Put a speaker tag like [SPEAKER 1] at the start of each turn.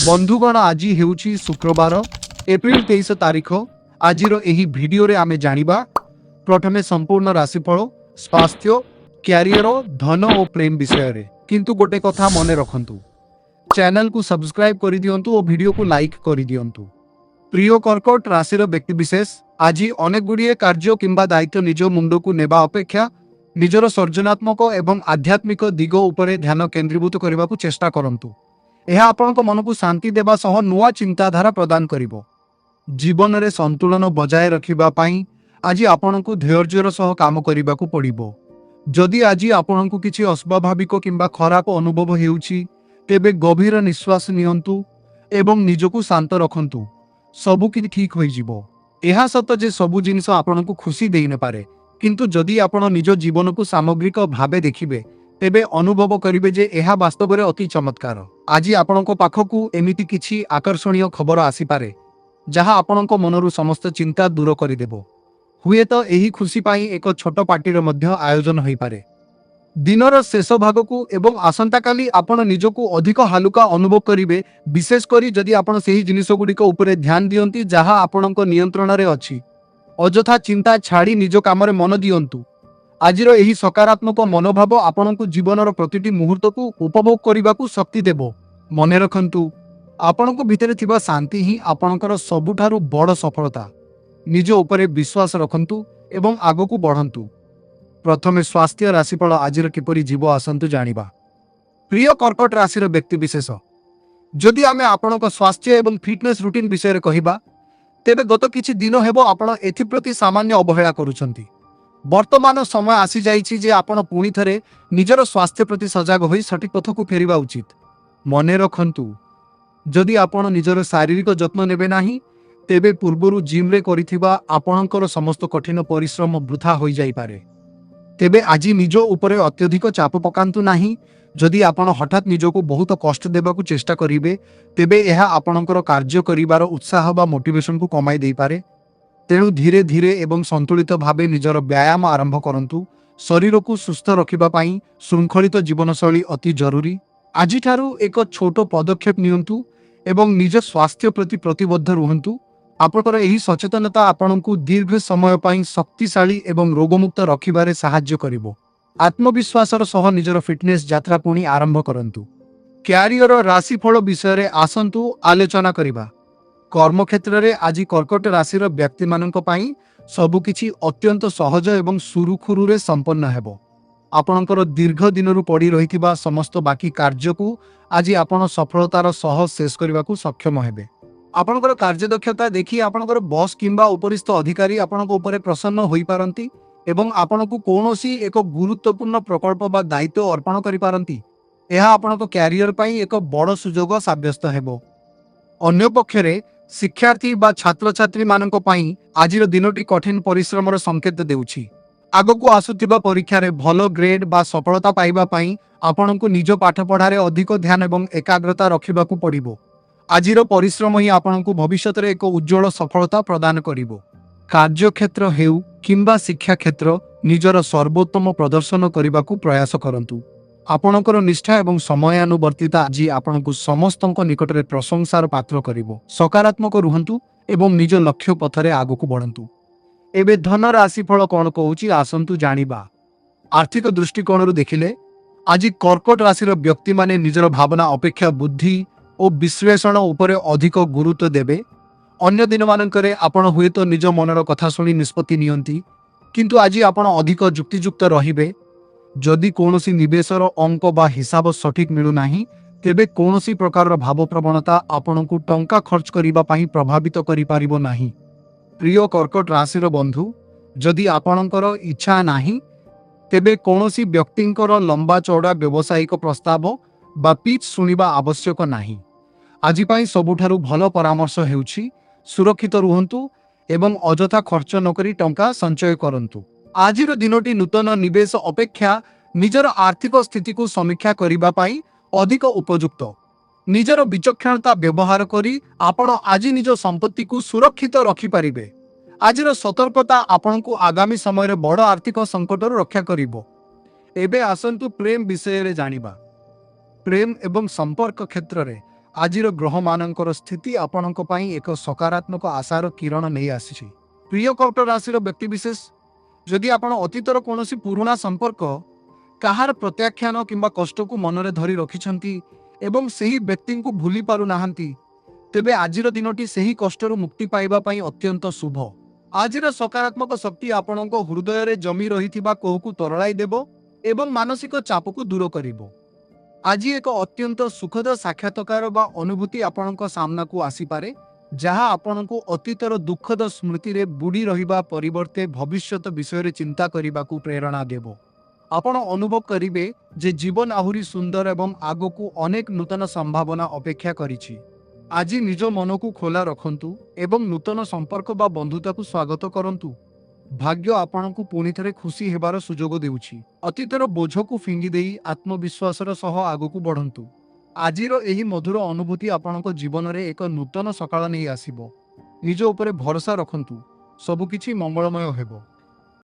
[SPEAKER 1] बंधुगण आज हेउछि शुक्रवार एप्रिल 23 तारीख। आज भिडियो रे आमे जानिबा प्रथमे संपूर्ण राशिफल, स्वास्थ्य, क्यारियर, धन और प्रेम विषय रे। किंतु गोटे कथा मन रखंतु, चैनल को सब्सक्राइब कर दियंतु और वीडियो को लाइक कर दियंतु। प्रिय कर्कट राशि व्यक्ति विशेष आज अनेक गुड़िए कार्य किंबा दायित्व निज मुंड को नेबा अपेक्षा निजर सर्जनात्मक एवं आध्यात्मिक दिग उपरे ध्यान केंद्रीभूत करने को चेष्टा करंतु। यह आपंक मन को शांति देवा सह नुआ चिंताधारा प्रदान करिवो। जीवन में संतुलन बजाय रखिबा पाई आज आपण को धैर्यर सह काम करने को पड़िबो। जदि आज आपण को किसी अस्वाभाविक किंबा खराब अनुभव हेउछि तेबे गभीर निश्वास नियंतु एवं निजको शांत रखंतु, सबु कि ठीक हो जिवो। यह सत जे सबु जिनिस आपण को खुशी देई न पारे, किंतु जदि आपण निज जीवन को सामग्रिक भावे देखिबे तेबे अनुभव करिवे जे यह वास्तव में अति चमत्कार। आज आपणक पाखकू एमिति किछि आकर्षणीय खबर आसी पारे जहा आपणक मनरु समस्त चिंता दूर करिदेबो। हुए तो यही खुशी पाई एक छोट पार्टीर मध्य आयोजन होई पारे। दिनर शेष भाग को एवं आसंता काली आपण निजको अधिक हालुका अनुभव करिवे, विशेष करी जदि आपण सेही जिनिस गुड़िक उपरे ध्यान दियंती जहा आपणक नियंत्रण रे अछि। अजथा चिंता छाड़ी निज काम मन दियंतु। आजिर यही सकारात्मक मनोभाव आपणक जीवनर प्रतिटी मुहूर्त को उपभोग करने को शक्ति देव। मन रखंतु, आपणक भितर थिबा शांति ही आपणकर सबुठारु बड़ सफलता। निज उपरे विश्वास रखंतु एवं आगकू बढ़ंतु। प्रथमे स्वास्थ्य राशिफल आजिर किपरि जीव आसंतु जानिबा। प्रिय कर्कट राशि व्यक्ति विशेष जदि आमे आपणक स्वास्थ्य एवं फिटनेस रूटीन विषय कहिबा तेबे गत किछि दिन हेबो आपण एथिप्रति सामान्य अवहेला करूछंती। वर्तमान समय आसी जाइछि जे आपण पुणी थरे निजर स्वास्थ्य प्रति सजग होई सठिक पथ को फेरिबा उचित। मन रखंतु, जदि आपण निजर शारीरिक जत्न नेबे नाही तेबे पूर्वरु जिम रे करिथिबा आपणकर समस्त कठिन परिश्रम वृथा होई जाई पारे। तेबे आज निज उपरे अत्यधिक चाप पकांतु नाही। जदि आपण हठात निजको बहुत कष्ट देबाकू चेष्टा करिवे तेबे यह आपणकर कार्य करिवार उत्साह बा मोटिवेशन को कमाई देई पारे। तेणु धीरे धीरे एवं संतुलित भावे निजर व्यायाम आरंभ करंतु। शरीर को सुस्थ रखिबा पाई श्रृंखलित जीवनशैली अति जरूरी। आज ठारू एक छोट पदक्षेप नियंतु एवं निज स्वास्थ्य प्रति प्रतिबद्ध रुहंतु। आपणकर एही सचेतनता आपणको दीर्घ समय पाई शक्तिशाली एवं रोगमुक्त रखिबारे साहाय्य करिवो। आत्मविश्वासर सह निजर फिटनेस यात्रा पुणी आरंभ करंतु। क्यारियर राशिफल विषय रे आसंतु आलोचना करिबा। कर्म क्षेत्र में आज कर्कट राशि व्यक्ति मानक पई सबुकिछि अत्यंत सहज एवं सुरुखुरु रे संपन्न हेबो। आपणकर दीर्घ दिनरु पड़ी रहिथिबा समस्त बाकी कार्य को आज आपण सफलतार सह शेष करने को सक्षम हेबे। आपणकर कार्यदक्षता देखि आपणकर बॉस किंबा उपरिस्थ अधिकारी आपणक उपरे प्रसन्न होई पारंती एवं आपणको कोनोसी एक गुरुत्वपूर्ण प्रकल्प बा दायित्व अर्पण करि पारंती। यह आपणक क्यारियर पई एक बड़ सुजोग साब्यस्त हेबो। अन्य पक्षरे शिक्षार्थी बा छात्र छात्री मानक पई आजिर दिनटी कठिन परिश्रमर संकेत देउछि। आगको आसुथिबा परीक्षा रे भलो ग्रेड बा सफलता पाइबा पई आपणको निज पाठ पढ़ारे अधिक ध्यान एवं एकाग्रता रखिबाकू पड़िबो। आजिर परिश्रम ही आपणको भविष्यत रे एक उज्जवल सफलता प्रदान करिवो। कार्य क्षेत्र हेउ किंबा शिक्षा क्षेत्र निजर सर्वोत्तम प्रदर्शन करिबाकू प्रयास करंतु। आपणकर निष्ठा एवं समयानुवर्तिता आज आपणको समस्तक निकट में प्रशंसार पात्र करिवो। सकारात्मक रुहंतु एवं निज लक्ष्य पथरे आगकू बढ़ंतु। एबे धन राशिफल कौन कहूछि आसंतु जानिबा। आर्थिक दृष्टिकोण देखिले आज कर्कट राशि व्यक्ति माने निजर भावना अपेक्षा बुद्धि और विश्लेषण उपरे अधिक गुरुत्व देबे। अन्य दिन मानकरे आपण हुए तो निज मनर कथा शुणी निष्पत्ति नियंती, किंतु आज आपण अधिक जुक्तियुक्त रहिबे। जदि कोनोसी निवेशर अंक बा हिसाब सठिक मिलु नाही तेबे कोनोसी प्रकार भाव प्रवणता आपणको टंका खर्च करिबा पाही प्रभावित करि पारिबो नाही। प्रिय कर्कट राशिर बंधु, जदि आपणकर इच्छा नाही तेबे कोनोसी व्यक्तिंकर लंबा चौड़ा व्यवसायिक प्रस्ताव बा पिच सुनिबा आवश्यक नाही। आज पाई सबुठारु भलो परामर्श हेउछि सुरक्षित रुहंतु एवं अजथा खर्च नकरी टंका संचय करंतु। आजिर दिनटी नूतन निवेश अपेक्षा निजर आर्थिक स्थिति को समीक्षा करिबा पाई अधिक उपयुक्त। निजर विचक्षणता व्यवहार करी आपण आज निज संपत्ति को सुरक्षित रखि पारिबे। आजिर सतर्कता आपण को आगामी समय रे बड़ आर्थिक संकट रक्षा करिवो। एबे आसंतु प्रेम विषय रे जानिबा। प्रेम एवं संपर्क क्षेत्र रे ଆଜିର ଗ୍ରହମାନଙ୍କର ସ୍ଥିତି ଆପଣଙ୍କ ପାଇଁ ଏକ ସକାରାତ୍ମକ ଆଶାର କିରଣ ନେଇ ଆସିଛି। ପ୍ରିୟ କର୍କଟ ରାଶିର ବ୍ୟକ୍ତିବିଶେଷ, ଯଦି ଆପଣ ଅତୀତର କୌଣସି ପୁରୁଣା ସମ୍ପର୍କ, କାହାର ପ୍ରତ୍ୟାଖ୍ୟାନ କିମ୍ବା କଷ୍ଟକୁ ମନରେ ଧରି ରଖିଛନ୍ତି ଏବଂ ସେହି ବ୍ୟକ୍ତିଙ୍କୁ ଭୁଲି ପାରୁନାହାନ୍ତି, ତେବେ ଆଜିର ଦିନଟି ସେହି କଷ୍ଟରୁ ମୁକ୍ତି ପାଇବା ପାଇଁ ଅତ୍ୟନ୍ତ ଶୁଭ। ଆଜିର ସକାରାତ୍ମକ ଶକ୍ତି ଆପଣଙ୍କ ହୃଦୟରେ ଜମି ରହିଥିବା କୋହକୁ ତରଳାଇ ଦେବ ଏବଂ ମାନସିକ ଚାପକୁ ଦୂର କରିବ। ଆଜି ଏକ ଅତ୍ୟନ୍ତ ସୁଖଦ ସାକ୍ଷାତକାର ବା ଅନୁଭୂତି ଆପଣଙ୍କ ସାମ୍ନାକୁ ଆସିପାରେ, ଯାହା ଆପଣଙ୍କୁ ଅତୀତର ଦୁଃଖଦ ସ୍ମୃତିରେ ବୁଡ଼ି ରହିବା ପରିବର୍ତ୍ତେ ଭବିଷ୍ୟତ ବିଷୟରେ ଚିନ୍ତା କରିବାକୁ ପ୍ରେରଣା ଦେବ। ଆପଣ ଅନୁଭବ କରିବେ ଯେ ଜୀବନ ଆହୁରି ସୁନ୍ଦର ଏବଂ ଆଗକୁ ଅନେକ ନୂତନ ସମ୍ଭାବନା ଅପେକ୍ଷା କରିଛି। ଆଜି ନିଜ ମନକୁ ଖୋଲା ରଖନ୍ତୁ ଏବଂ ନୂତନ ସମ୍ପର୍କ ବା ବନ୍ଧୁତାକୁ ସ୍ୱାଗତ କରନ୍ତୁ। ଭାଗ୍ୟ ଆପଣଙ୍କୁ ପୁଣିଥରେ ଖୁସି ହେବାର ସୁଯୋଗ ଦେଉଛି। ଅତୀତର ବୋଝକୁ ଫିଙ୍ଗି ଦେଇ ଆତ୍ମବିଶ୍ୱାସର ସହ ଆଗକୁ ବଢ଼ନ୍ତୁ। ଆଜିର ଏହି ମଧୁର ଅନୁଭୂତି ଆପଣଙ୍କ ଜୀବନରେ ଏକ ନୂତନ ସକାଳ ନେଇ ଆସିବ। ନିଜ ଉପରେ ଭରସା ରଖନ୍ତୁ, ସବୁକିଛି ମଙ୍ଗଳମୟ ହେବ।